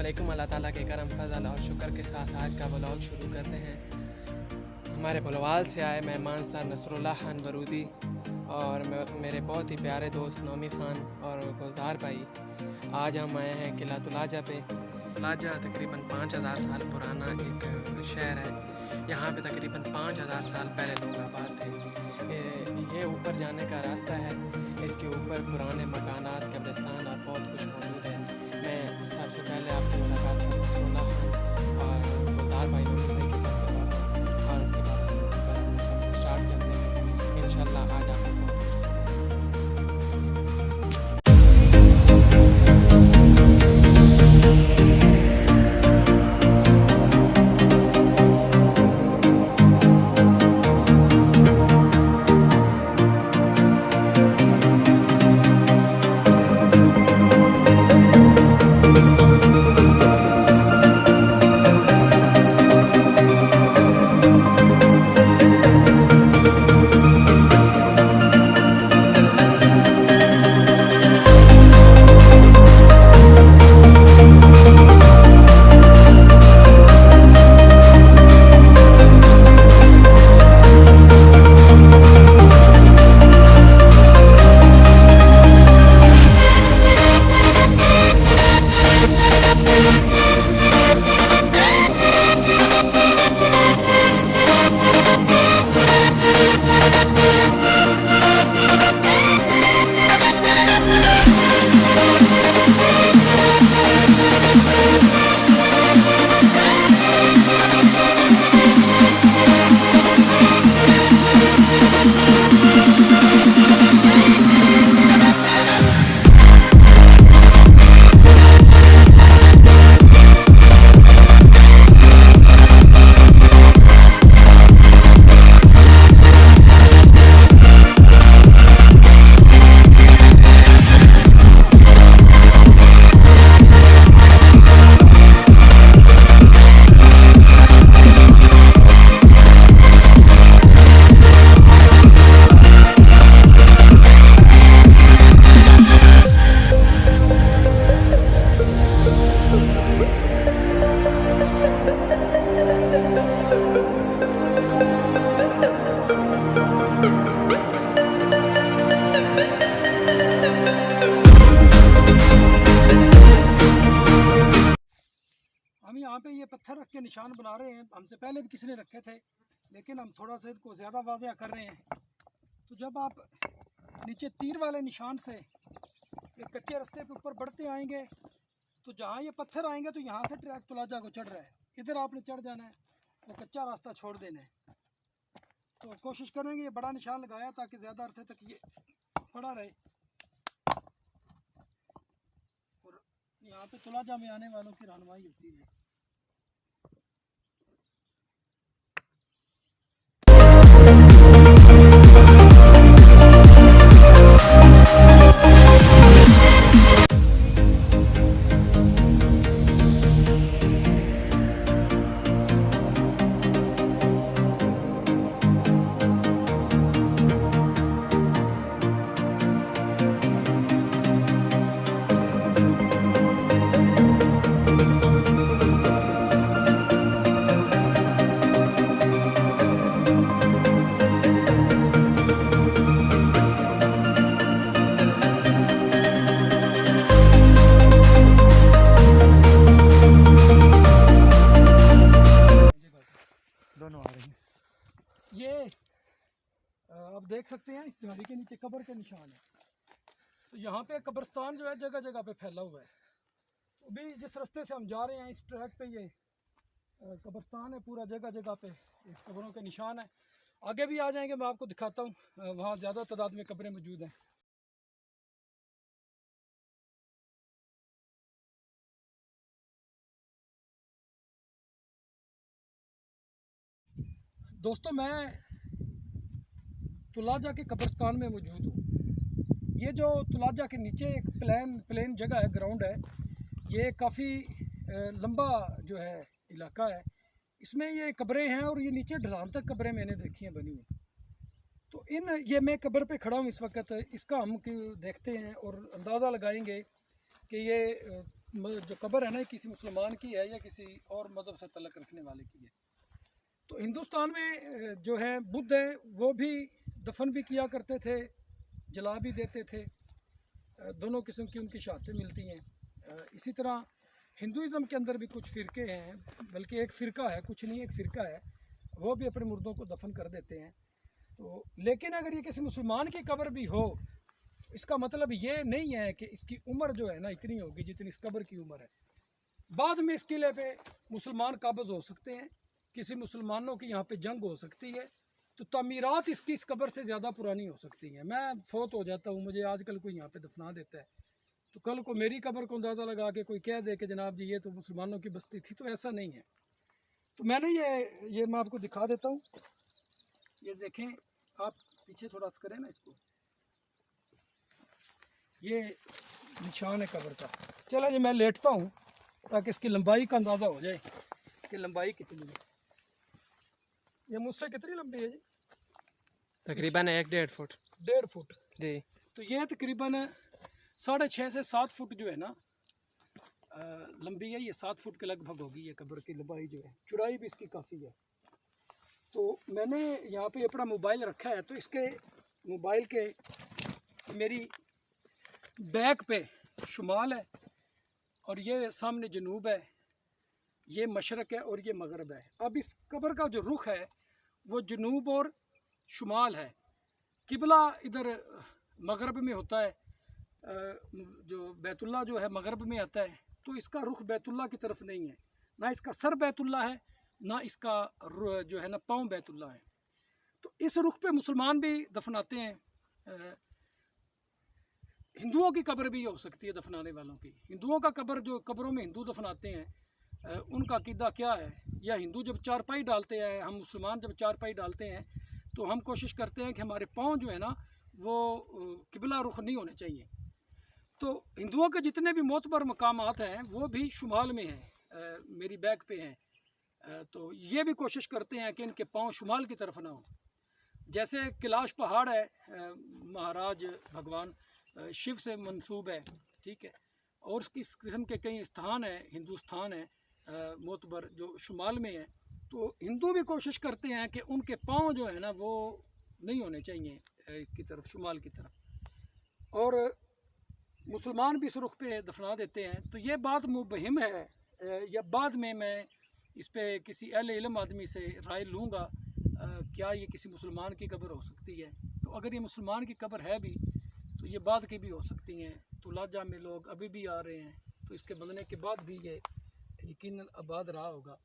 अस्सलामुअलैकुम। अल्लाह ताला के करम फजल और शुक्र के साथ आज का व्लॉग शुरू करते हैं। हमारे बुलवाल से आए मेहमान सर नसरुल्लाह खान बरूदी और मेरे बहुत ही प्यारे दोस्त नौमी ख़ान और गुलजार भाई। आज हम आए हैं किला तुलाजा पे। तुलाजा तकरीबन 5000 साल पुराना एक शहर है। यहाँ पे तकरीबन 5000 साल पहले लोग आबाद थे। ये ऊपर जाने का रास्ता है। इसके ऊपर पुराने मकानात, कब्रिस्तान और बहुत कुछ मौजूद है। मैं सबसे पहले आपकी मुलाकात सर नसरुल्लाह खान और गुलजार भाई भाई के साथ करवाता हूँ और उसके बाद हम अपना सफ़र स्टार्ट करते हैं। इंशाल्लाह आज आपको बहुत कुछ यहाँ पे ये पत्थर रख के निशान बना रहे हैं। हमसे पहले भी किसी ने रखे थे, लेकिन हम थोड़ा सा इनको ज़्यादा वाज़ेह कर रहे हैं। तो जब आप नीचे तीर वाले निशान से एक कच्चे रास्ते पे ऊपर बढ़ते आएंगे तो जहाँ ये पत्थर आएंगे तो यहाँ से ट्रैक तुलाजा को चढ़ रहा है। इधर आपने चढ़ जाना है, वो कच्चा रास्ता छोड़ देना है। तो कोशिश करेंगे ये बड़ा निशान लगाया ताकि ज़्यादा अरसे तक ये पड़ा रहे। और यहाँ पे तुलाजा में आने वालों की रहनुमाई होती है। दोनों आ रही हैं। ये आप देख सकते हैं इस झाड़ी के नीचे कब्र के निशान है। तो यहाँ पे कब्रिस्तान जो है जगह जगह पे फैला हुआ है। अभी जिस रास्ते से हम जा रहे हैं इस ट्रैक पे ये कब्रिस्तान है पूरा, जगह जगह पे इस कब्रों के निशान है। आगे भी आ जाएंगे, मैं आपको दिखाता हूँ, वहाँ ज़्यादा तादाद में कब्रें मौजूद हैं। दोस्तों मैं तुलाजा के कब्रिस्तान में मौजूद हूँ। ये जो तुलाजा के नीचे एक प्लेन जगह है, ग्राउंड है, ये काफ़ी लंबा जो है इलाका है। इसमें ये कब्रें हैं और ये नीचे ढलान तक कब्रें मैंने देखी हैं बनी हुई। तो ये मैं कब्र पे खड़ा हूँ इस वक्त, इसका हम देखते हैं और अंदाज़ा लगाएंगे कि ये जो कब्र है ना किसी मुसलमान की है या किसी और मज़हब से तल्लुक़ रखने वाले की है। तो हिंदुस्तान में जो है बुद्ध है वो भी दफन भी किया करते थे, जला भी देते थे। दोनों किस्म की उनकी शहादतें मिलती हैं। इसी तरह हिंदुज़म के अंदर भी कुछ फ़िरके हैं, बल्कि एक फ़िरका है, कुछ नहीं एक फ़िरका है, वो भी अपने मुर्दों को दफन कर देते हैं। तो लेकिन अगर ये किसी मुसलमान की कब्र भी हो, इसका मतलब ये नहीं है कि इसकी उम्र जो है ना इतनी होगी जितनी इस कब्र की उम्र है। बाद में इस किले पे मुसलमान काबज़ हो सकते हैं, किसी मुसलमानों की यहाँ पे जंग हो सकती है, तो तामीरात इसकी इस कब्र से ज़्यादा पुरानी हो सकती हैं। मैं फ़ौत हो जाता हूँ, मुझे आजकल कोई यहाँ पे दफना देता है, तो कल को मेरी कब्र को अंदाज़ा लगा के कोई कह दे कि जनाब जी ये तो मुसलमानों की बस्ती थी, तो ऐसा नहीं है। तो मैंने ये मैं आपको दिखा देता हूँ, ये देखें आप, पीछे थोड़ा सा करें ना इसको, ये निशान है कब्र का। चलो जी मैं लेटता हूँ ताकि इसकी लंबाई का अंदाज़ा हो जाए कि लंबाई कितनी है। ये मुझसे कितनी लंबी है जी? तकरीबन 1-1.5 फुट। 1.5 फुट जी। तो ये तकरीबन 6.5 से 7 फुट जो है ना लंबी है। ये 7 फुट के लगभग होगी ये कब्र की लंबाई जो है। चौड़ाई भी इसकी काफ़ी है। तो मैंने यहाँ पे अपना मोबाइल रखा है, तो इसके मोबाइल के मेरी बैक पे शुमाल है और ये सामने जनूब है, ये मशरक़ है और ये मगरब है। अब इस कब्र का जो रुख है वो जनूब और शुमाल है। किबला इधर मगरब में होता है, जो बैतुल्ला जो है मगरब में आता है, तो इसका रुख बैतुल्ला की तरफ नहीं है, ना इसका सर बैतुल्ला है, ना इसका जो है ना पाँव बैतुल्ला है। तो इस रुख पे मुसलमान भी दफनाते हैं। हिंदुओं की कब्र भी हो सकती है दफनाने वालों की। हिंदुओं का कब्र जो कब्रों में हिंदू दफनाते हैं, उनका अकीदा क्या है, या हिंदू जब चारपाई डालते हैं, हम मुसलमान जब चारपाई डालते हैं तो हम कोशिश करते हैं कि हमारे पाँव जो है ना वो किबला रुख नहीं होने चाहिए। तो हिंदुओं के जितने भी मोतबर मकामात हैं वो भी शुमाल में हैं, मेरी बैक पे हैं। तो ये भी कोशिश करते हैं कि इनके पाँव शुमाल की तरफ ना हो। जैसे कैलाश पहाड़ है, महाराज भगवान शिव से मंसूब है, ठीक है, और इस किस्म के कई स्थान हैं, हिंदू स्थान हैं मोतबर जो शुमाल में है। तो हिंदू भी कोशिश करते हैं कि उनके पाँव जो है ना वो नहीं होने चाहिए इसकी तरफ, शुमाल की तरफ, और मुसलमान भी इस रुख पे दफना देते हैं। तो ये बात मुबहिम है, या बाद में मैं इस पे किसी अहले इल्म आदमी से राय लूँगा क्या ये किसी मुसलमान की कब्र हो सकती है। तो अगर ये मुसलमान की कब्र है भी तो ये बाद की भी हो सकती हैं। तो लाजा में लोग अभी भी आ रहे हैं, तो इसके बनने के बाद भी ये यकीनन आबाद रहा होगा।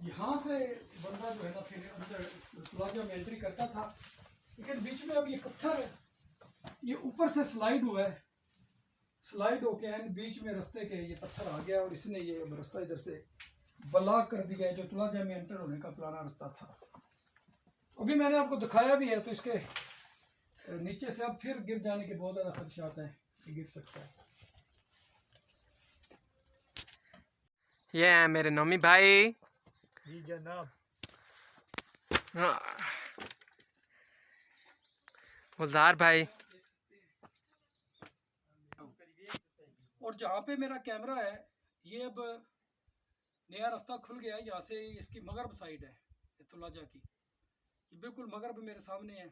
यहाँ से बंदा जो है ना फिर अंदर दरवाजा में एंट्री करता था, लेकिन बीच में अब ये पत्थर ये ऊपर से स्लाइड हुआ है, स्लाइड होके एंड बीच में रास्ते के ये पत्थर आ गया और इसने ये रास्ता इधर से ब्लॉक कर दिया है, जो तुलाजा में एंटर होने का पुराना रास्ता था। अभी मैंने आपको दिखाया भी है, तो इसके नीचे से अब फिर गिर जाने के बहुत ज़्यादा खदशात हैं कि गिर सकता है। ये है मेरे नोमी भाई। जी जनाब। गुलजार भाई। और जहाँ पे मेरा कैमरा है ये अब नया रास्ता खुल गया है। यहाँ से इसकी मगरब साइड है तुलाजा की, ये बिल्कुल मगरब मेरे सामने है।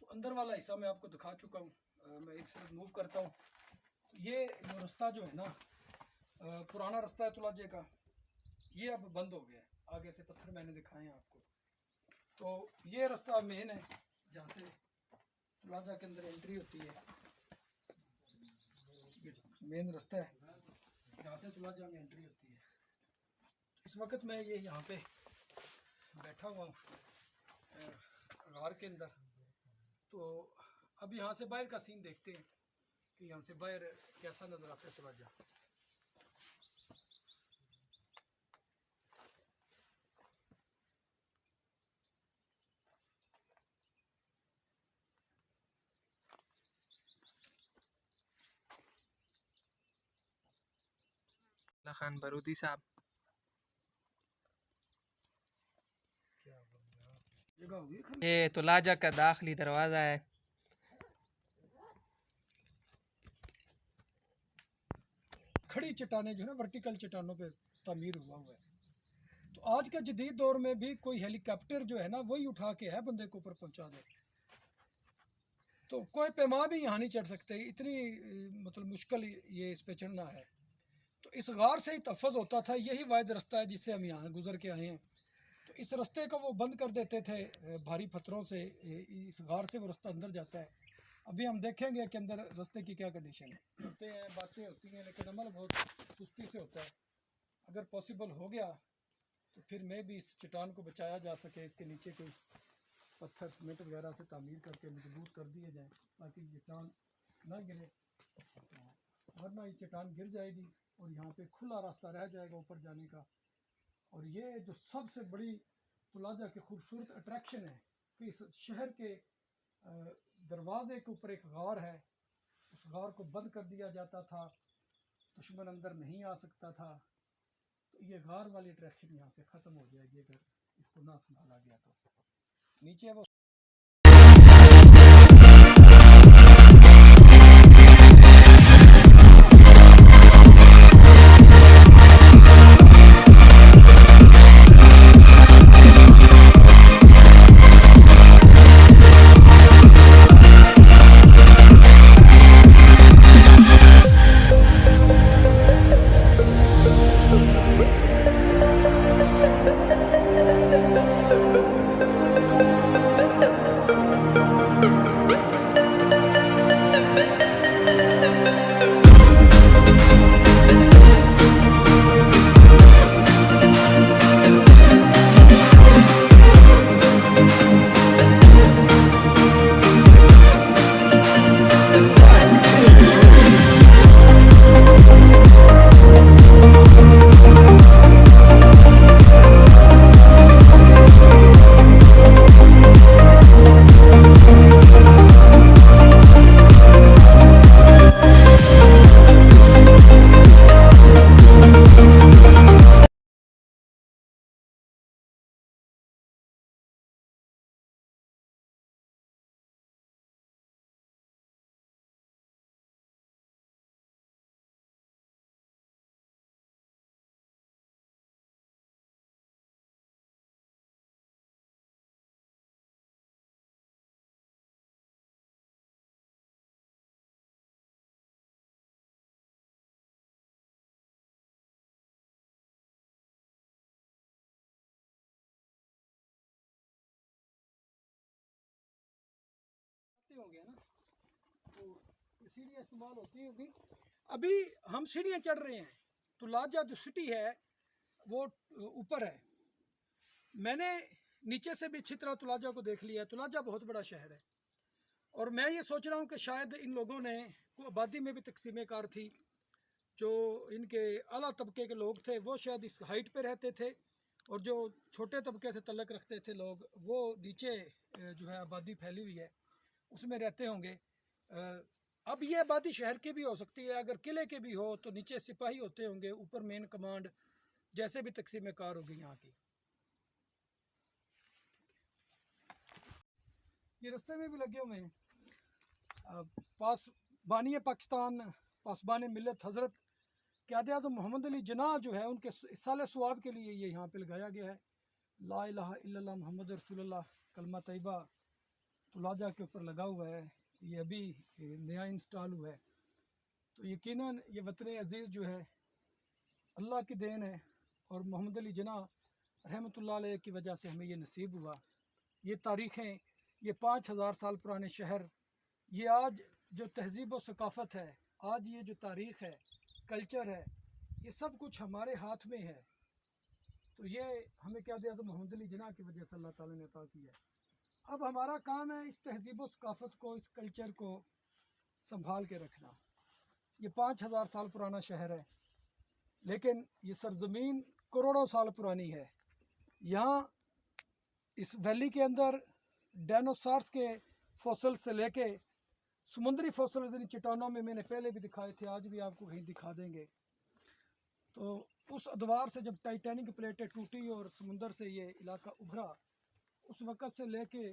तो अंदर वाला हिस्सा मैं आपको दिखा चुका हूँ। मैं एक साइड मूव करता हूँ। तो ये जो रास्ता जो है ना, पुराना रास्ता है तुलाजे का, ये अब बंद हो गया है। आगे से पत्थर मैंने दिखाए हैं आपको। तो ये रास्ता मेन है जहाँ से तुलाजा के अंदर एंट्री होती है। ये मेन रास्ता है जहाँ से तुलाजा में एंट्री होती है। इस वक्त मैं ये यहाँ पे बैठा हुआ हूँ गार के अंदर। तो अब यहाँ से बाहर का सीन देखते हैं कि यहाँ से बाहर कैसा नज़र आता है तुलाजा। खान बरूदी साहब, जगह हुई खाली। ये तुलाजा का दाखिली दरवाज़ा है। खड़ी चट्टानें जो है ना, वर्टिकल चट्टानों पे तामीर हुआ है। तो आज के जदीद दौर में भी कोई हेलीकॉप्टर जो है ना, वही उठा के है बंदे को ऊपर पहुंचा दे। तो कोई पैमा भी यहाँ नहीं चढ़ सकते, इतनी मतलब मुश्किल ये इस पे चढ़ना है। तो इस गार से ही तहफ़्फ़ुज़ होता था। यही वाहिद रास्ता है जिससे हम यहाँ गुजर के आए हैं। तो इस रास्ते को वो बंद कर देते थे भारी पत्थरों से। इस गार से वो रास्ता अंदर जाता है। अभी हम देखेंगे कि अंदर रास्ते की क्या कंडीशन है। होते हैं, बातें होती हैं, लेकिन अमल बहुत सुस्ती से होता है। अगर पॉसिबल हो गया तो फिर मैं भी इस चट्टान को बचाया जा सके, इसके नीचे कोई पत्थर सीमेंट वगैरह से तामीर करके मजबूत कर दिए जाए ताकि चट्टान ना गिरे, वरना ये चट्टान गिर जाएगी और यहाँ पे खुला रास्ता रह जाएगा ऊपर जाने का। और ये जो सबसे बड़ी तुलाजा की खूबसूरत अट्रैक्शन है कि इस शहर के दरवाजे के ऊपर एक गार है। उस गार को बंद कर दिया जाता था, दुश्मन अंदर नहीं आ सकता था। तो ये गार वाली अट्रैक्शन यहाँ से ख़त्म हो जाएगी अगर इसको ना संभाला गया तो। नीचे वो हो गया ना, तो सीढ़ियाँ इस्तेमाल होती होगी। अभी हम सीढ़ियाँ चढ़ रहे हैं। तुलाजा जो सिटी है वो ऊपर है। मैंने नीचे से भी अच्छी तरह तुलाजा को देख लिया है। तुलाजा बहुत बड़ा शहर है और मैं ये सोच रहा हूँ कि शायद इन लोगों ने को आबादी में भी तकसीम कार थी। जो इनके आला तबके के लोग थे वो शायद इस हाइट पे रहते थे और जो छोटे तबके से तल्लक रखते थे लोग वो नीचे जो है आबादी फैली हुई है उसमें रहते होंगे। अब ये आबादी शहर की भी हो सकती है, अगर किले के भी हो तो नीचे सिपाही होते होंगे, ऊपर मेन कमांड, जैसे भी तकसीम कार होगी यहाँ की। ये रास्ते में भी लगे हुए हैं। पासबानी पाकिस्तान, पासबान मिल्लत हज़रत क़ायद आज़म मोहम्मद अली जिन्ना जो है उनके साले सवाब के लिए ये यहाँ पे लगाया गया है। ला इलाहा इल्लल्लाह मोहम्मद रसूलुल्लाह कलमा तैयबा तुलाजा के ऊपर लगा हुआ है। ये अभी नया इंस्टॉल हुआ है। तो यकीनन ये वतन अज़ीज़ जो है अल्लाह की देन है और मोहम्मद अली जिन्ना रहमतुल्लाह अलैह की वजह से हमें ये नसीब हुआ। ये तारीख़ें, ये 5000 साल पुराने शहर, ये आज जो तहज़ीब व सकाफ़त है, आज ये जो तारीख़ है, कल्चर है, ये सब कुछ हमारे हाथ में है। तो ये हमें क़ायद आज़म मोहम्मद अली जिन्ना की वजह से अल्लाह ताला ने अता किया है। अब हमारा काम है इस तहज़ीब व सकाफ़त को, इस कल्चर को संभाल के रखना। ये 5000 साल पुराना शहर है, लेकिन ये सरज़मीन करोड़ों साल पुरानी है। यहाँ इस वैली के अंदर डायनासोर्स के फॉसिल से लेके समुद्री फॉसिल्स इन चट्टानों में मैंने पहले भी दिखाए थे, आज भी आपको कहीं दिखा देंगे। तो उस अदवार से जब टाइटैनिक प्लेटें टूटी और समुंदर से ये इलाका उभरा, उस वक़्त से लेके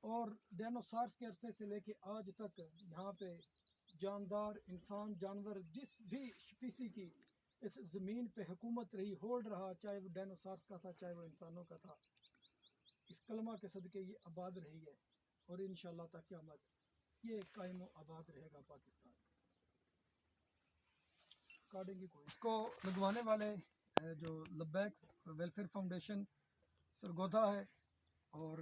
और डायनासोर्स के अरसे से लेके आज तक यहाँ पे जानदार, इंसान, जानवर, जिस भी स्पीसी की इस ज़मीन पे हुकूमत रही, होल्ड रहा, चाहे वो डायनासोर्स का था, चाहे वो इंसानों का था। इस कलमा के सदके ये आबाद रही है और इंशाअल्लाह तक क़यामत ये कायम आबाद रहेगा पाकिस्तान। काटेंगे कोई इसको लगवाने वाले जो लब्बैक वेलफेयर फाउंडेशन सरगोधा है और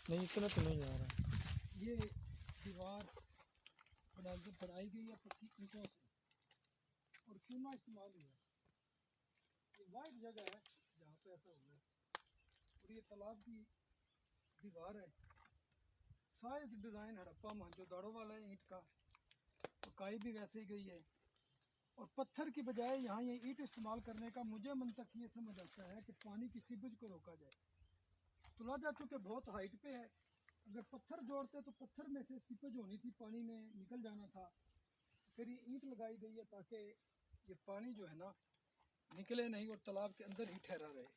नहीं इतना तो नहीं आ रहा। ये दीवार बनाई गई है पक्की ईंटों से और चूना इस्तेमाल हुआ है। ये वाइड जगह है जहाँ पे ऐसा हुआ है और ये तालाब की दीवार है। साइज डिज़ाइन हड़प्पा मोहनजोदड़ो वाला है ईंट का, पकाई भी वैसे ही गई है और पत्थर की बजाय यहाँ ये ईंट इस्तेमाल करने का मुझे मंतक ये समझ आता है कि पानी की सीपेज को रोका जाए। तुलाजा चूँकि बहुत हाइट पे है, अगर पत्थर जोड़ते तो पत्थर में से सीपेज होनी थी, पानी में निकल जाना था। फिर ये ईंट लगाई गई है ताकि ये पानी जो है ना निकले नहीं और तालाब के अंदर ही ठहरा रहे।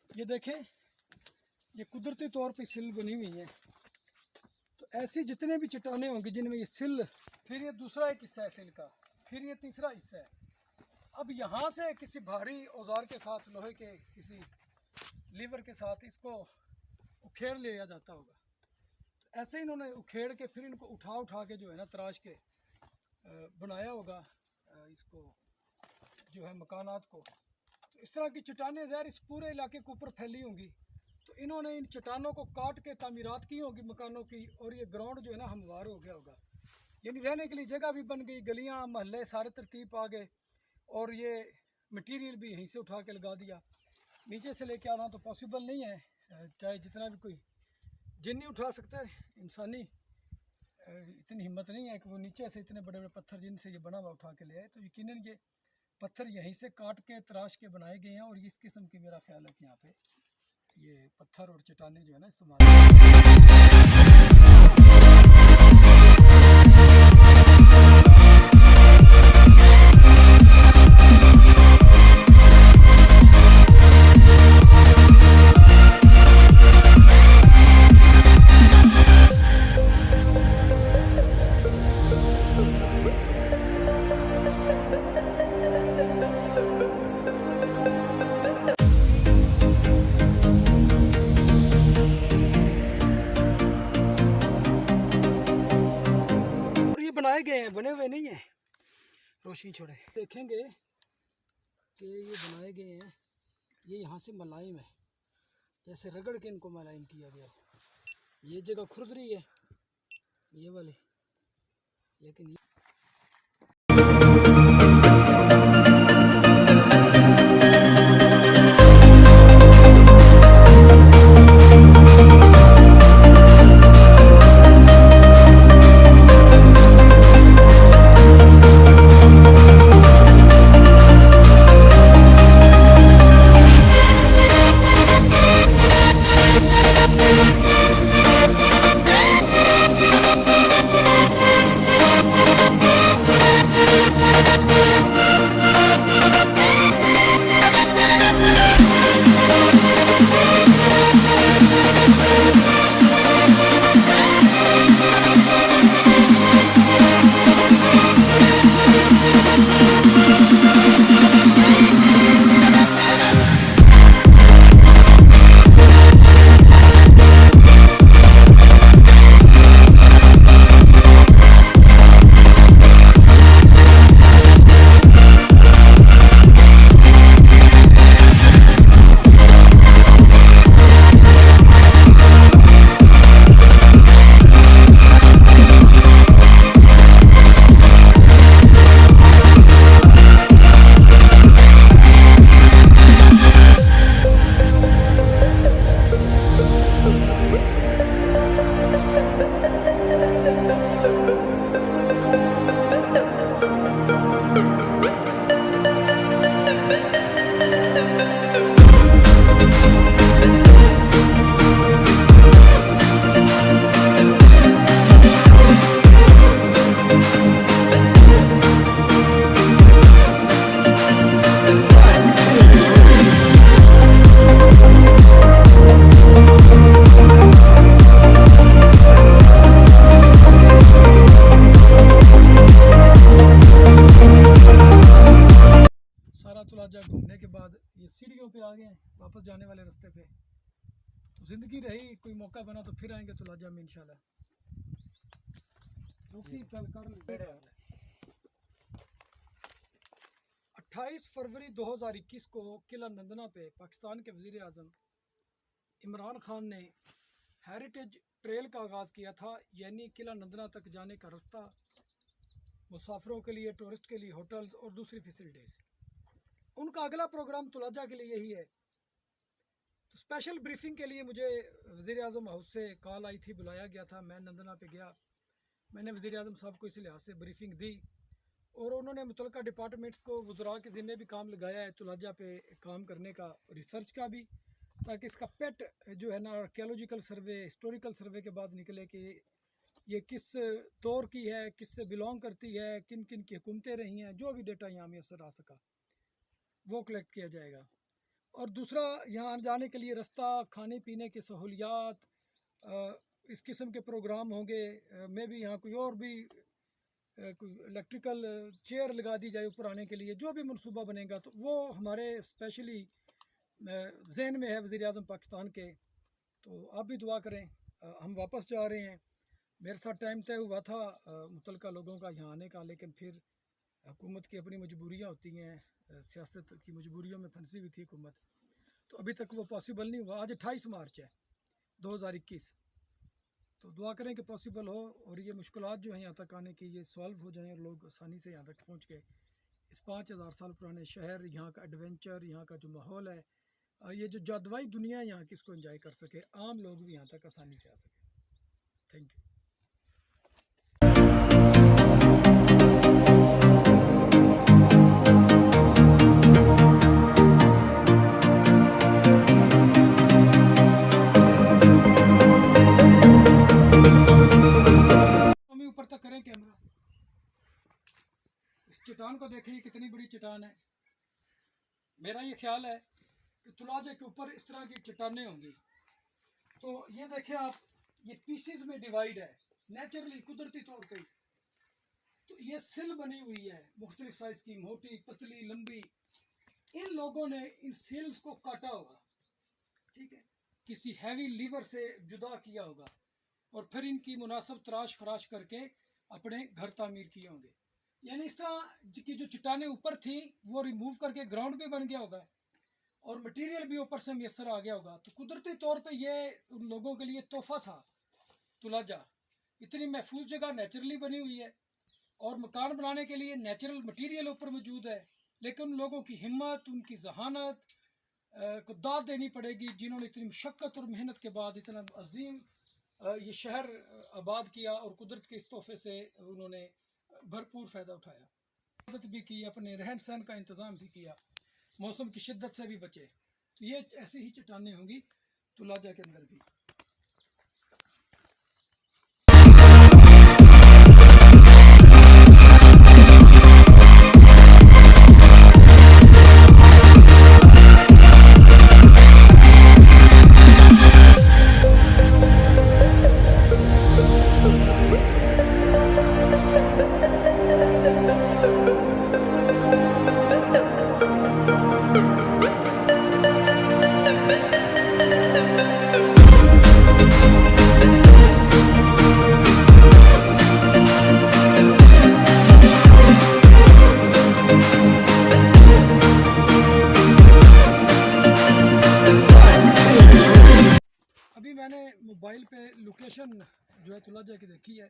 ये देखें, ये कुदरती तौर पे सिल बनी हुई है। तो ऐसी जितने भी चट्टानें होंगी जिनमें ये सिल, फिर ये दूसरा एक हिस्सा है सिल का, फिर ये तीसरा हिस्सा है। अब यहाँ से किसी भारी औजार के साथ, लोहे के किसी लीवर के साथ इसको उखेड़ लिया जाता होगा। तो ऐसे इन्होंने उखेड़ के फिर इनको उठा के जो है ना तराश के बनाया होगा इसको जो है मकानात को। तो इस तरह की चट्टानें ज़ाहिर इस पूरे इलाके के ऊपर फैली होंगी। तो इन्होंने इन चट्टानों को काट के तामीरात की होगी मकानों की, और ये ग्राउंड जो है ना हमवार हो गया होगा, यानी रहने के लिए जगह भी बन गई, गलियां महल्ले सारे तरतीब आ गए। और ये मटीरियल भी यहीं से उठा के लगा दिया। नीचे से लेके आना तो पॉसिबल नहीं है, चाहे जितना भी कोई जिन्नी उठा सकता है, इंसानी इतनी हिम्मत नहीं है कि वो नीचे से इतने बड़े बड़े पत्थर जिनसे ये बना हुआ उठा के ले आए। तो यकीनन ये पत्थर यहीं से काट के तराश के बनाए गए हैं। और इस किस्म की मेरा ख्याल है कि यहाँ पे ये पत्थर और चट्टानें जो है ना इस्तेमाल बनाए गए हैं, बने हुए नहीं है। रोशनी छोड़े देखेंगे कि ये बनाए गए हैं। ये यहाँ से मलाइम है, जैसे रगड़ के इनको मलाइम किया गया। ये जगह खुरदरी है ये वाली, लेकिन नहीं रही, कोई मौका बना तो फिर आएंगे तुलाजा में इंशाल्लाह। रुकी कल कर ली। 28 फरवरी 2021 को किला नंदना पे पाकिस्तान के वज़ीर आज़म इमरान खान ने हेरिटेज ट्रेल का आगाज़ किया था, यानी किला नंदना तक जाने का रास्ता मुसाफिरों के लिए, टूरिस्ट के लिए होटल्स और दूसरी फैसिलिटीज़। उनका अगला प्रोग्राम तुलाजा के लिए यही है। तो स्पेशल ब्रीफिंग के लिए मुझे वज़ीर आज़म हाउस से कॉल आई थी, बुलाया गया था। मैं नंदना पे गया, मैंने वज़ीर आज़म साहब को इस लिहाज से ब्रीफिंग दी और उन्होंने मुतल्लिका डिपार्टमेंट्स को वज़रा के ज़िम्मे भी काम लगाया है तुलाजा पे काम करने का, रिसर्च का भी, ताकि इसका पेट जो है ना आर्कियोलॉजिकल सर्वे, हिस्टोरिकल सर्वे के बाद निकले कि ये किस दौर की है, किस से बिलोंग करती है, किन किन की हुकूमतें रही हैं, जो भी डेटा यहाँ मैसर आ सका वो कलेक्ट किया जाएगा। और दूसरा, यहाँ जाने के लिए रास्ता, खाने पीने की सहूलियात, इस किस्म के प्रोग्राम होंगे। मैं भी यहाँ कोई और भी कोई इलेक्ट्रिकल चेयर लगा दी जाए ऊपर आने के लिए, जो भी मनसूबा बनेगा तो वो हमारे स्पेशली जहन में है वज़ीर आज़म पाकिस्तान के। तो आप भी दुआ करें। हम वापस जा रहे हैं। मेरे साथ टाइम तय हुआ था मुतल्लिका लोगों का यहाँ आने का, लेकिन फिर हुकूमत की अपनी मजबूरियाँ होती हैं, सियासत की मजबूरियों में फंसी हुई थी हुकूमत, तो अभी तक वो पॉसिबल नहीं हुआ। आज 28 मार्च है 2021, तो दुआ करें कि पॉसिबल हो और ये मुश्किलात जो हैं यहाँ तक आने की ये सॉल्व हो जाएं और लोग आसानी से यहाँ तक पहुँच के इस 5000 साल पुराने शहर, यहाँ का एडवेंचर, यहाँ का जो माहौल है, ये जो जादुई दुनिया है यहाँ की, इसको एंजॉय कर सके, आम लोग भी यहाँ तक आसानी से आ सके। Thank you. ऊपर तक करें कैमरा, इस चट्टान को देखें, ये कितनी बड़ी चट्टान है। मेरा ये ख्याल है कि तुलाजा के ऊपर इस तरह की चट्टानें होंगी। तो ये देखें आप, ये पीसीज में डिवाइड है नेचुरली, कुदरती तौर पे। तो ये सिल बनी हुई है मुख्तलिफ साइज की, मोटी, पतली, लंबी। इन लोगों ने इन सिल्स को काटा होगा, ठीक है, किसी हैवी लीवर से जुदा किया होगा और फिर इनकी मुनासिब तराश खराश करके अपने घर तामीर किए होंगे। यानी इस तरह की जो चट्टानें ऊपर थी वो रिमूव करके ग्राउंड भी बन गया होगा और मटेरियल भी ऊपर से मैसर आ गया होगा। तो कुदरती तौर पे ये उन लोगों के लिए तोहफा था। तुलाजा इतनी महफूज जगह नेचुरली बनी हुई है और मकान बनाने के लिए नेचुरल मटेरियल ऊपर मौजूद है, लेकिन उन लोगों की हिम्मत, उनकी जहानत को दाद देनी पड़ेगी, जिन्होंने इतनी मशक्क़त और मेहनत के बाद इतना अजीम ये शहर आबाद किया और कुदरत के इस तोहफे से उन्होंने भरपूर फ़ायदा उठाया, मदद भी की, अपने रहन सहन का इंतज़ाम भी किया, मौसम की शिद्दत से भी बचे। तो ये ऐसी ही चट्टानें होंगी तुलाजा के अंदर भी। मैंने मोबाइल पे लोकेशन जो है तुलाजा की देखी है।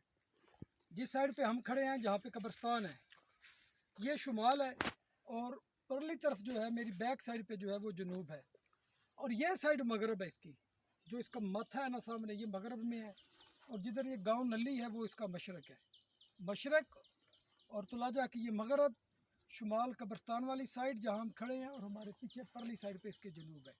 जिस साइड पे हम खड़े हैं, जहाँ पे कब्रिस्तान है, ये शुमाल है और परली तरफ जो है मेरी बैक साइड पे जो है वो जनूब है और ये साइड मगरब है। इसकी जो इसका माथा है ना सामने, ये मगरब में है और जिधर ये गांव नली है वो इसका मशरक है। मशरक और तुलाजा की ये मगरब, शुमाल कब्रिस्तान वाली साइड जहाँ हम खड़े हैं और हमारे पीछे परली साइड पे इसके जनूब है।